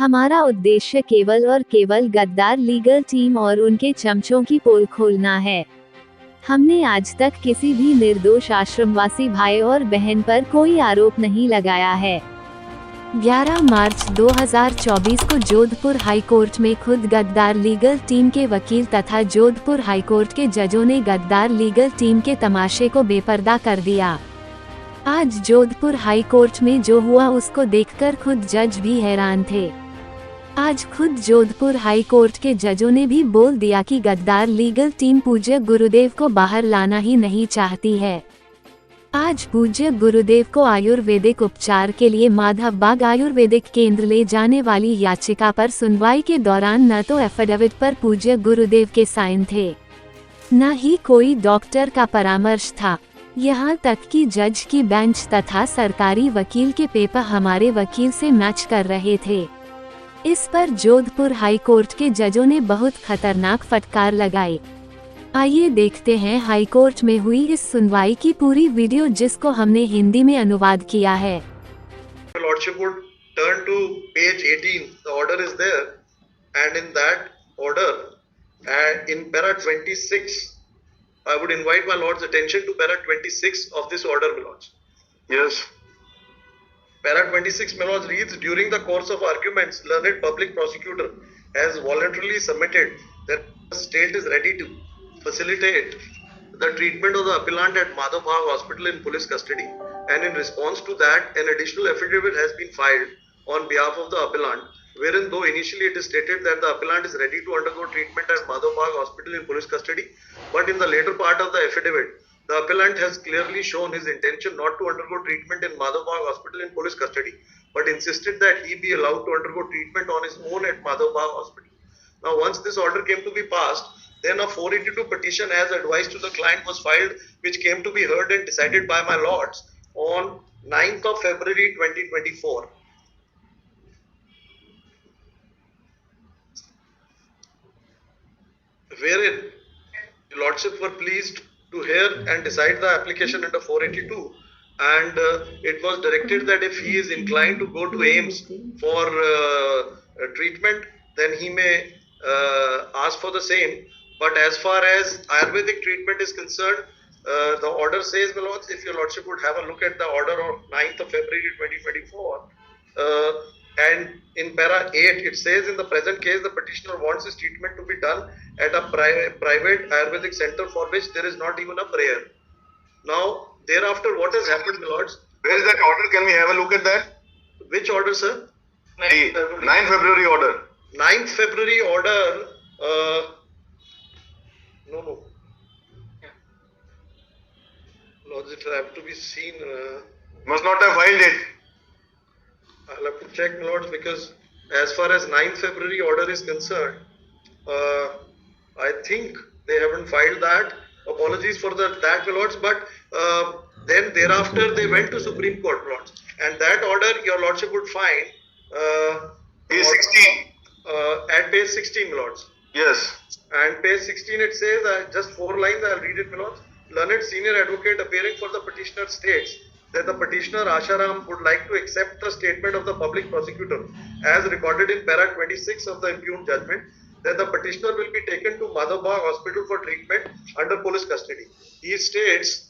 हमारा उद्देश्य केवल और केवल गद्दार लीगल टीम और उनके चमचों की पोल खोलना है। हमने आज तक किसी भी निर्दोष आश्रमवासी भाई और बहन पर कोई आरोप नहीं लगाया है। 11 मार्च 2024 को जोधपुर हाई कोर्ट में खुद गद्दार लीगल टीम के वकील तथा जोधपुर हाई कोर्ट के जजों ने गद्दार लीगल टीम के तमाशे को बेपर्दा कर दिया। आज जोधपुर हाई कोर्ट में जो हुआ उसको देखकर खुद जज भी हैरान थे। आज खुद जोधपुर हाई कोर्ट के जजों ने भी बोल दिया कि गद्दार लीगल टीम पूज्य गुरुदेव को बाहर लाना ही नहीं चाहती है। आज पूज्य गुरुदेव को आयुर्वेदिक उपचार के लिए माधवबाग आयुर्वेदिक केंद्र ले जाने वाली याचिका पर सुनवाई के दौरान न तो एफिडेविट पर पूज्य गुरुदेव के साइन थे, न ही कोई डॉक्टर का परामर्श था। यहाँ तक कि जज की बेंच तथा सरकारी वकील के पेपर हमारे वकील से मैच कर रहे थे। इस पर जोधपुर हाई कोर्ट के जजों ने बहुत खतरनाक फटकार लगाई। आइए देखते हैं हाई कोर्ट में हुई इस सुनवाई की पूरी वीडियो, जिसको हमने हिंदी में अनुवाद किया है। Lordship would turn to page 18. The order is there, and in that order, in para 26, I would invite my Lord's attention to para 26 of this order, my Lords. Yes. Para 26, my Lords, reads, during the course of arguments, learned public prosecutor has voluntarily submitted that the state is ready to facilitate the treatment of the appellant at Madhavbhag Hospital in police custody, and in response to that, an additional affidavit has been filed on behalf of the appellant, wherein though initially it is stated that the appellant is ready to undergo treatment at Madhavbhag Hospital in police custody, but in the later part of the affidavit, the appellant has clearly shown his intention not to undergo treatment in Madhavbhag Hospital in police custody, but insisted that he be allowed to undergo treatment on his own at Madhavbhag Hospital. Now, once this order came to be passed, then a 482 petition as advised to the client was filed, which came to be heard and decided by my Lords on 9th of February 2024. Wherein the Lordships were pleased to hear and decide the application under 482, and it was directed that if he is inclined to go to AIMS for treatment, then he may ask for the same. But as far as Ayurvedic treatment is concerned, the order says, my Lords, if your Lordship would have a look at the order of 9th of February 2024, and in para 8, it says, in the present case, the petitioner wants his treatment to be done at a private Ayurvedic center for which there is not even a prayer. Now, thereafter, what has happened, my Lords? Where is that order? Can we have a look at that? Which order, sir? 9th February order. 9th February order. No. Yeah. Lords, it will have to be seen. Must not have filed it. I'll have to check, Lords, because as far as 9th February order is concerned, I think they haven't filed that. Apologies for that, my Lords, but then thereafter they went to Supreme Court, Lords, and that order your Lordship would find page 16. At page 16, my Lords. Yes. And page 16 it says, just 4 lines, I'll read it, my Lords. Learned senior advocate appearing for the petitioner states that the petitioner Asharam would like to accept the statement of the public prosecutor as recorded in para 26 of the impugned judgment, that the petitioner will be taken to Madhavbhag Hospital for treatment under police custody. He states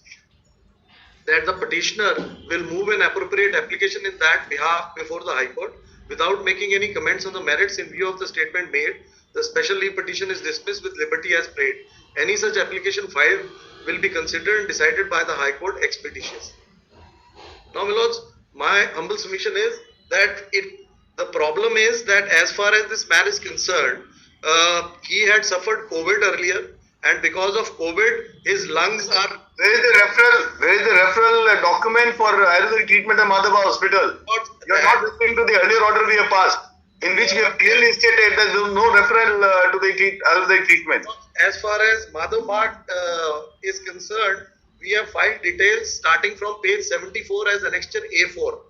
that the petitioner will move an appropriate application in that behalf before the High Court without making any comments on the merits in view of the statement made. The special leave petition is dismissed with liberty as prayed. Any such application filed will be considered and decided by the High Court expeditious. Now, my Lords, my humble submission is that the problem is that as far as this man is concerned, he had suffered COVID earlier, and because of COVID, his lungs are... Where is the referral document for Ayurvedic treatment at Madhavbhag Hospital? You are not listening to the earlier order we have passed, in which we have clearly stated that there is no referral to the Ayurvedic treatment. As far as Madhavbhag is concerned, we have filed details starting from page 74 as annexure A4.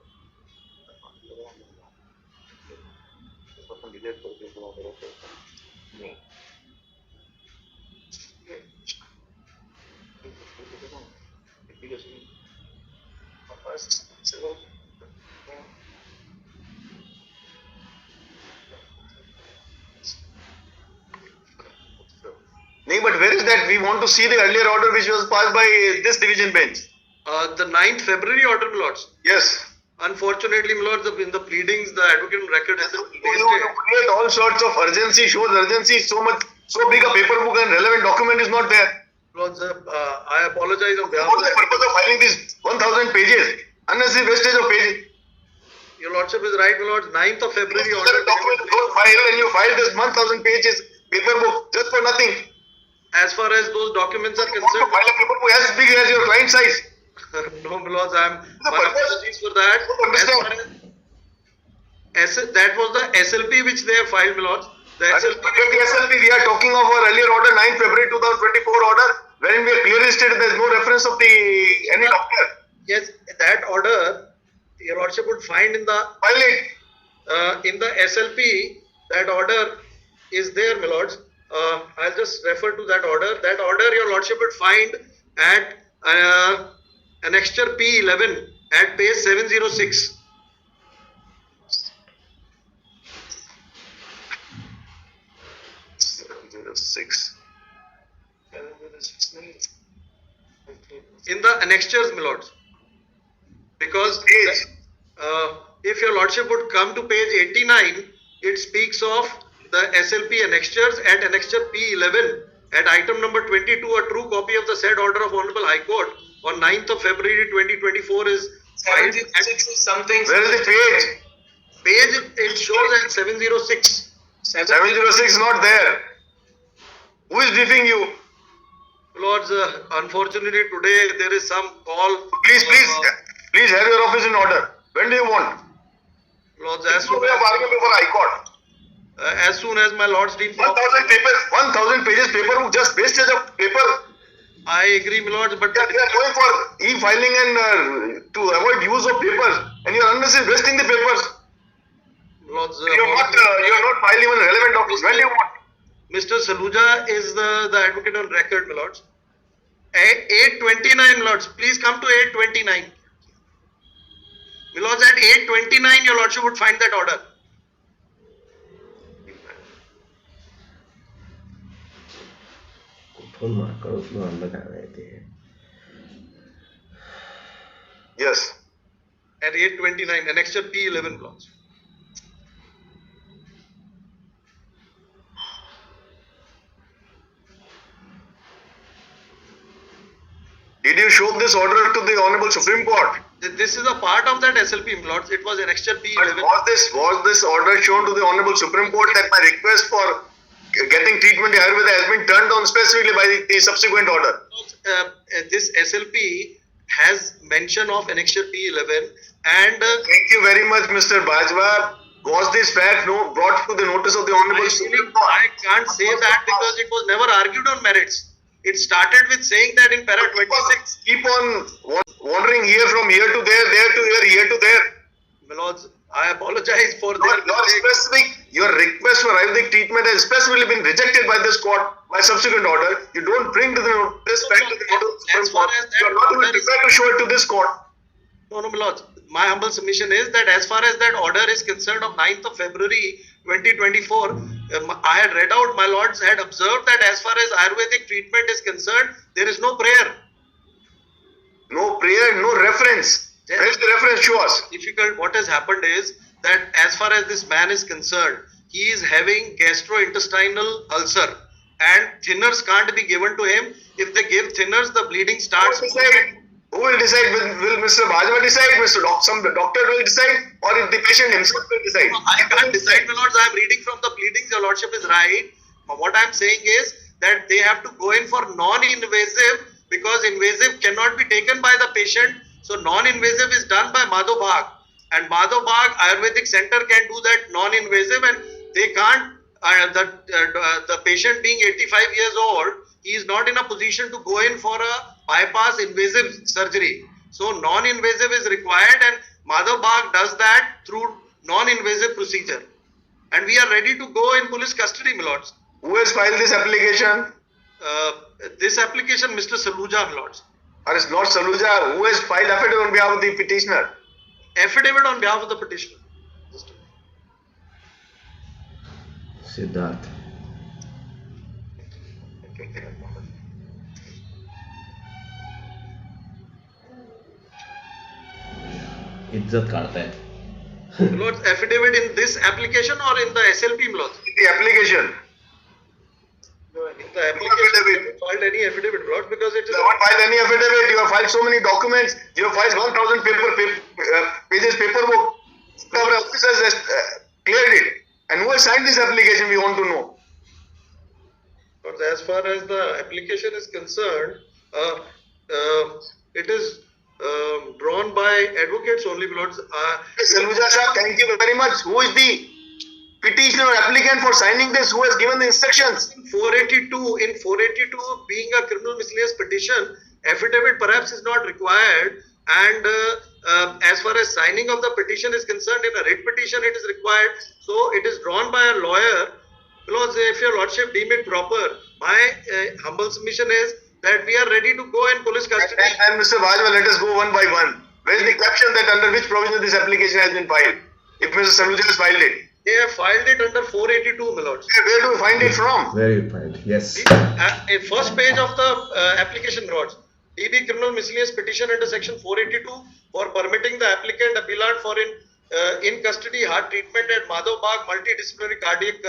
that we want to see the earlier order which was passed by this division bench. The 9th February order, my lords. Yes. Unfortunately, my lords, in the pleadings, the advocate on record has You create all sorts of urgency, shows urgency, so big a paper book and relevant document is not there. Lords, I apologize on behalf What of is the purpose of filing these 1000 pages? Unnecessary wastage of pages. Your lordship is right, my lords. 9th of February You order. document don't file and you file this 1000 pages paper book just for nothing. As far as those documents are You want to concerned, file a paper book as big as your client size. no, my lords, my purpose? apologies for that. don't understand. That was the SLP which they have filed, my lords. The SLP. The SLP, we are talking of our earlier order, 9 February 2024 order, wherein we have clearly stated there is no reference of any doctor. Yes, that order, your lordship would find in the File it. in the SLP, that order is there, my lords. I'll just refer to that order. That order, your lordship would find at annexure P11 at page 706. In the annexures, my lords. Because if your lordship would come to page 89, it speaks of the SLP annexures at annexure P11 at item number 22. A true copy of the said order of Honorable High Court on 9th of February 2024 is filed. 76 is something. Where is the page? Page it shows at 706. 706 is not there. Who is briefing you? Lords, unfortunately today there is some call. Please have your office in order. When do you want? Lords, As soon as argument before High Court. As soon as my lords deem 1000 papers, 1000 pages paper book, just wastage of paper. I agree, my lords, but We are going for e-filing and to avoid use of papers, and you are unnecessarily wasting the papers. Lords, You are not filing even relevant documents. When do you want? Mr. Saluja is the advocate on record, my lords. 829, lords. Please come to 829. My lords, at 829, your lordship would find that order. Yes. At 829, annexure P11, lords. Did you show this order to the Honorable Supreme Court? This is a part of that SLP, my lords. It was annexure P11. Was this order shown to the Honorable Supreme Court that my request for getting treatment in Ayurveda has been turned down specifically by the subsequent order? This SLP has mention of annexure P11 and Thank you very much, Mr. Bajwa. Was this fact brought to the notice of the Honorable Supreme Court? I can't say that because it was never argued on merits. It started with saying that in para 26. Keep on wandering here from here to there to here to there. My lords, I apologize for Your request for Ayurvedic treatment has specifically been rejected by this court by subsequent order. You don't bring to this fact to the notice of the Supreme Court. You are not even prepared to show it to this court. No, my lords. My humble submission is that as far as that order is concerned of 9th of February 2024, I had read out, my lords had observed that as far as Ayurvedic treatment is concerned, there is no prayer. No prayer, no reference. Yes. Where is the reference? Show us. Difficult. What has happened is that as far as this man is concerned, he is having gastrointestinal ulcer and thinners can't be given to him. If they give thinners, the bleeding starts. Who will decide? Will Mr. Bajwa decide? Some doctor will decide, or if the patient himself will decide? I can't decide, my lords. I am reading from the pleadings. Your lordship is right. But what I am saying is that they have to go in for non-invasive because invasive cannot be taken by the patient. So non-invasive is done by Madhav Bhag, and Madhav Bhag Ayurvedic Center can do that non-invasive, and they can't. The patient being 85 years old, he is not in a position to go in for a bypass invasive surgery. So non-invasive is required, and Madhav Bhag does that through non-invasive procedure. And we are ready to go in police custody, my lords. Who has filed this application? This application, Mr. Saluja, my lords. Or is not Saluja? Who has filed affidavit on behalf of the petitioner? Affidavit on behalf of the petitioner. Siddharth. इज्जत काटता है. Lord's affidavit in this application or in the SLP, Lord? The application. In the application, you haven't filed any affidavit, Lord, because it is. You haven't filed any affidavit. You have filed so many documents. You have filed 1,000 pages paperwork. Our officers has cleared it. And who has signed this application? We want to know. But as far as the application is concerned, it is drawn by advocates only, Lord. Saluja sir, thank you very much. Who is the petitioner or applicant for signing this? Who has given the instructions? In 482, being a criminal miscellaneous petition, affidavit perhaps is not required. And as far as signing of the petition is concerned, in a writ petition it is required. So it is drawn by a lawyer. Because if your lordship deem it proper, my humble submission is that we are ready to go in police custody. And Mr. Bajwa, let us go one by one. Where is the caption that under which provision this application has been filed? If Mr. Saluja has filed it. They have filed it under 482, my lords. Where do we find it from? Where you find? Yes. A first page of the application, lords. DB criminal miscellaneous petition under section 482 for permitting the applicant appellant for in custody heart treatment at Madhav Bagh multidisciplinary cardiac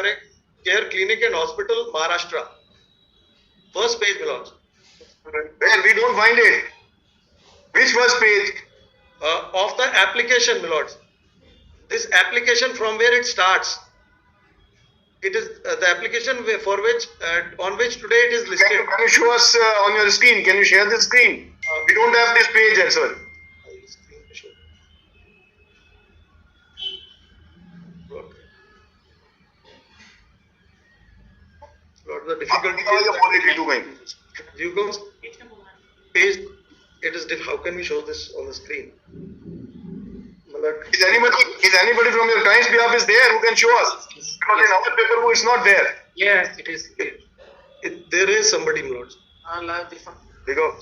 care clinic and hospital, Maharashtra. First page, my lords. Where we don't find it. Which first page? Of the application, my lords. This application from where it starts. It is the application for which on which today it is listed. Can you show us on your screen? Can you share the screen? We don't have this page as well. Lord, the difficulty is you go page. It is how can we show this on the screen? Is anybody from your client's behalf is there who can show us? Because in our paperwork it's not there. Yes, it is. There is somebody, my lords. There you go.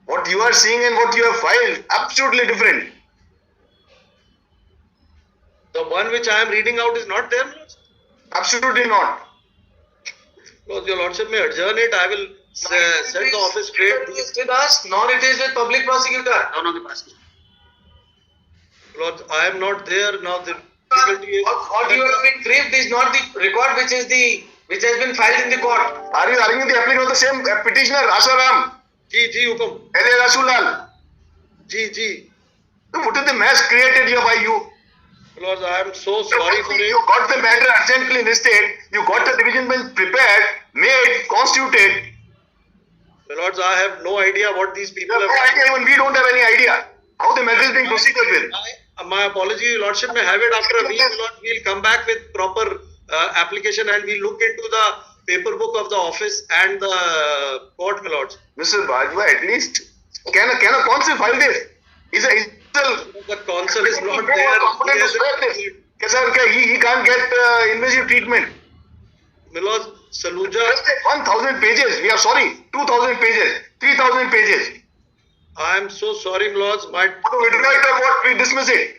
What you are seeing and what you have filed, absolutely different. The one which I am reading out is not there, my lords? Absolutely not. Because your lordship may adjourn it, I will set the office straight. It is with us, nor it is with public prosecutor. Lord, I am not there now. The difficulty is What you have been briefed is not the record which has been filed in the court. Are you arguing the applicant of the same petitioner, Asaram? Ji, hukum. L.A. Rasulal? Ji. So what is the mess created here by you? Lord, I am so sorry for it. You got the matter urgently listed, you got the division bench prepared, made, constituted. My lords, I have no idea what these people No have idea, even we don't have any idea how the matter is being proceeded with. My apology, your lordship may have it after a week. We'll come back with proper application and we'll look into the paperwork of the office and the court, my lords. Mr. Bajwa, at least, can a counsel file this? The counsel is not there. He can't get invasive treatment. My lords, Saluja. 1,000 pages. We are sorry. 2,000 pages. 3,000 pages. I am so sorry, my lords. We withdraw it or what? We dismiss it.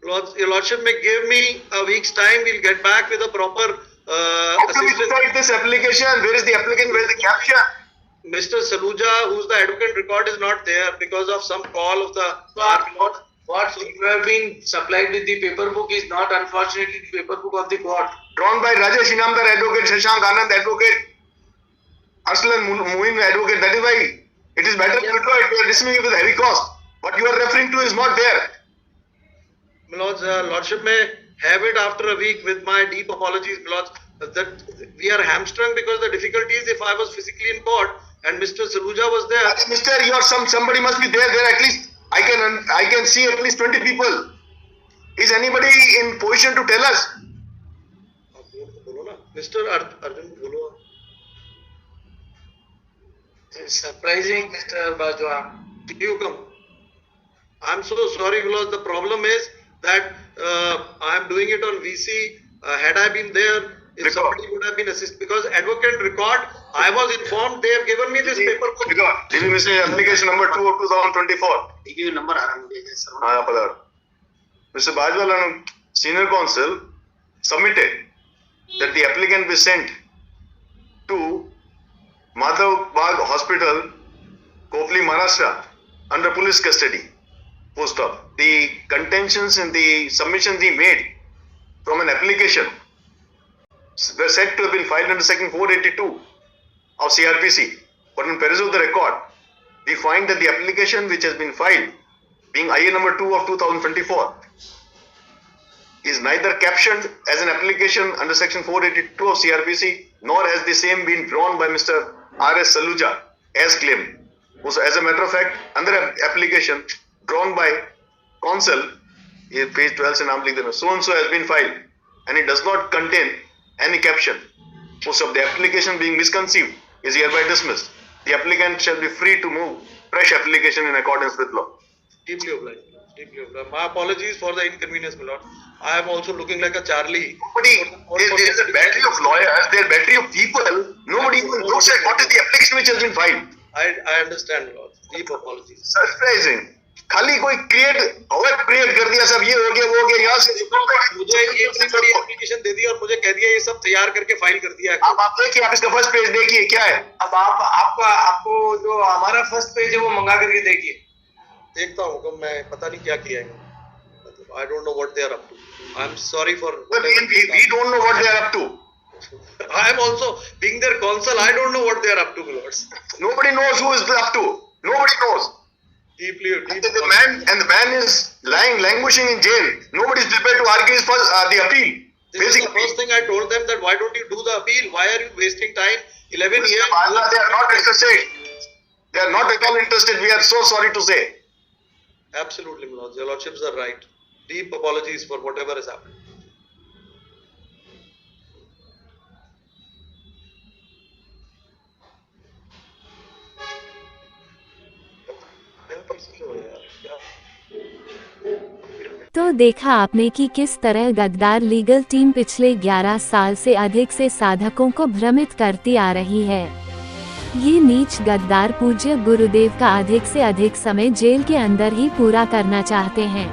Lords, your lordship may give me a week's time. We'll get back with a proper How do we decide this application? Where is the applicant? Where is the caption? Mr. Saluja, who's the advocate record, is not there because of some call of the What you have been supplied with the paper book is not unfortunately the paper book of the court. Drawn by Rajesh Inamdar advocate, Shashank Anand advocate, Arslan Moin advocate. That is why it is better to withdraw it. We are dismissing it with heavy cost. What you are referring to is not there. My lords, lordship may have it after a week with my deep apologies, my lords. That we are hamstrung because the difficulty is if I was physically in court and Mr. Saluja was there. Mister, you are somebody must be there. There at least I can see at least 20 people. Is anybody in position to tell us? Mr. Arjun, bolo. It's surprising, Mr. Bajwa. You come. I'm so sorry, because the problem is that I am doing it on VC. Had I been there If somebody would have been assisted, because advocate record, I was informed they have given me this paper. Did you miss application number 2 of 2024? He gave number sir. Mr. Bajwal and senior counsel submitted that the applicant be sent to Madhav Bagh Hospital, Kopli, Maharashtra, under police custody. Post op. The contentions and the submissions he made from an application were said to have been filed under section 482 of CRPC. But in perusal of the record, we find that the application which has been filed, being IA number 2 of 2024, is neither captioned as an application under section 482 of CRPC, nor has the same been drawn by Mr. R.S. Saluja as claimed. So, as a matter of fact, under application drawn by counsel, page 12 se naam likh dena, so and so has been filed, and it does not contain any caption. Most of the application being misconceived is hereby dismissed. The applicant shall be free to move fresh application in accordance with law. Deeply obliged. Deeply obliged. My apologies for the inconvenience, my lord. I am also looking like a Charlie. There is a battery of lawyers, there are battery of people. Nobody even looks at what is the application which has been filed. I understand, my lord. Deep apologies. Surprising. खाली कोई create कर दिया, सब ये हो गया वो हो गया, यहाँ से मुझे ये इतनी बड़ी एप्लीकेशन दे दी और मुझे कह दिया ये सब तैयार करके फाइल कर दिया। अब आप देखिए, आप इसका फर्स्ट पेज देखिए क्या है। अब आपको जो हमारा फर्स्ट पेज है वो मंगा करके देखिए। देखता हूँ, मैं पता नहीं क्या किया है। I don't know what they are up to. I'm sorry for. We don't know what they are up to. I am also being their counsel. I don't know what they are up to, lords. Nobody knows who is up to. Nobody knows. Deeply. The man is languishing in jail. Nobody is prepared to argue the appeal. This is the first thing I told them, that why don't you do the appeal? Why are you wasting time? 11 years. They are not interested. They are not at all interested. We are so sorry to say. Absolutely, my lords. Your lordships are right. Deep apologies for whatever has happened. तो देखा आपने कि किस तरह गद्दार legal team पिछले 11 साल से अधिक से साधकों को भ्रमित करती आ रही है। ये नीच गद्दार पूज्य गुरुदेव का अधिक से अधिक समय जेल के अंदर ही पूरा करना चाहते हैं।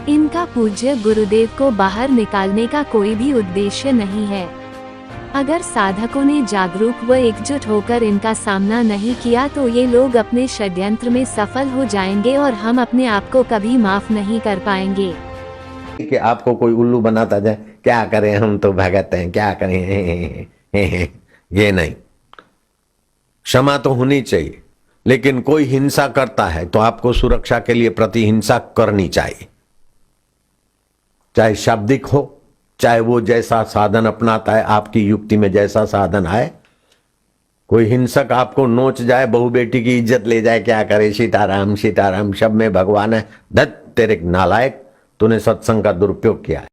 इनका पूज्य गुरुदेव को बाहर निकालने का कोई भी उद्देश्य नहीं है। अगर साधकों ने जागरूक व एकजुट होकर इनका सामना नहीं किया तो ये लोग अपने षड्यंत्र में सफल हो जाएंगे और हम अपने आप को कभी माफ नहीं कर पाएंगे। कि आपको कोई उल्लू बनाता जाए, क्या करें हम तो भगत हैं, क्या करें, ये नहीं। क्षमा तो होनी चाहिए, लेकिन कोई हिंसा करता है तो आपको सुरक्षा के लिए प्रतिहिंसा करनी चाहिए, चाहे शाब्दिक हो, चाहे वो जैसा साधन अपनाता है, आपकी युक्ति में जैसा साधन आए। कोई हिंसक आपको नोच जाए, बहू बेटी की इज्जत ले जाए, क्या करे, सीताराम सीताराम, सब में भगवान है। दत्त तेरे नालायक, तूने सत्संग का दुरुपयोग किया है।